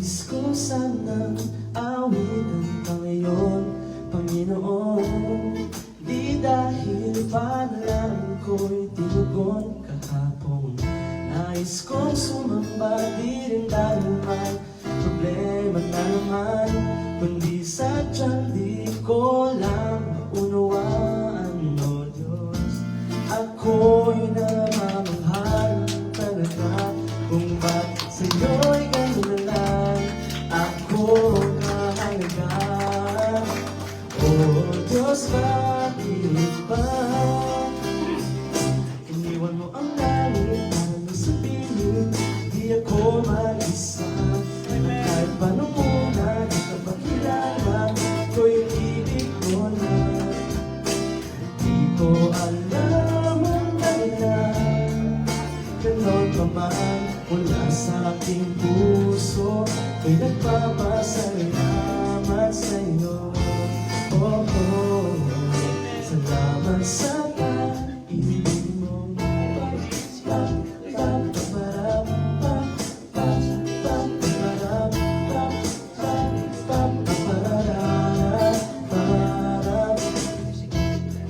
Nais ko sanang awitan ka ngayon, Panginoon. Di dahil panalangin ko'y tinugon kahapon. Nais kong sumamba, di rin dahil may problema na naman, kundi sadyang di ko lang maunawaan, O Diyos. Ako'y namamahal talaga kung bakit sa'yo'y ganun na lang ako kahalaga. O Diyos, bakit ba iniwan mo ang langit para sabihin di ako mag-isa? Kahit paano muna di ka ba kilala ko yung ibig ko na di ko alam ang dahilan. Ganon pa man mula sa aking puso, ko'y nagpapasalamat sa'yo. Oh, oh, salamat sa pag-ibig mo.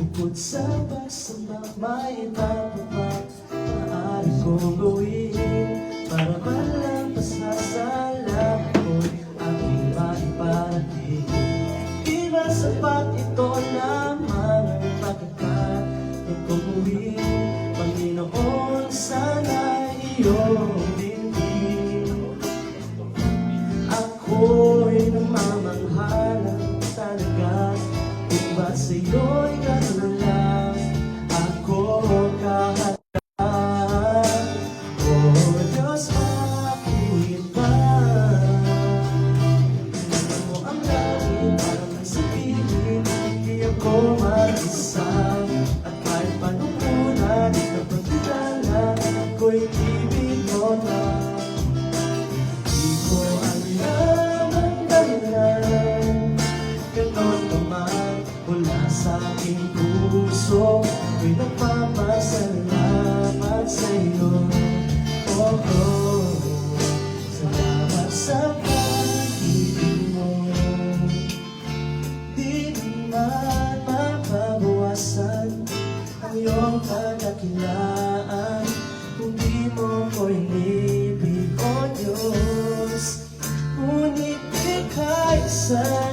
Bukod sa pagsamba, may iba pa ba maaari kong gawin para malampas na salamat ko'y aking maiparating? Di ba sapat ito lamang ang pagkakataon kong gawin? Panginoon, sana iyong dinggin. Ako'y namamanghalang talaga kung ba't sa'yo'y ganun lang ako kahalaga. O Diyos, bakit ba iniwan mo ang langit para magsabihin hindi ako mag-isa? At kahit paano muna di ka pa kilala ko'y ibig mo na. Di ko alam ang dahilan, ganon pa man mula sa aking puso, ko'y nagpapasalamat sa'yo. Oh, oh, salamat sa pag-ibig mo. Di naman mapabawasan ang iyong kadakilaan kung di mo ko inibig, O Diyos. Ngunit ika'y isa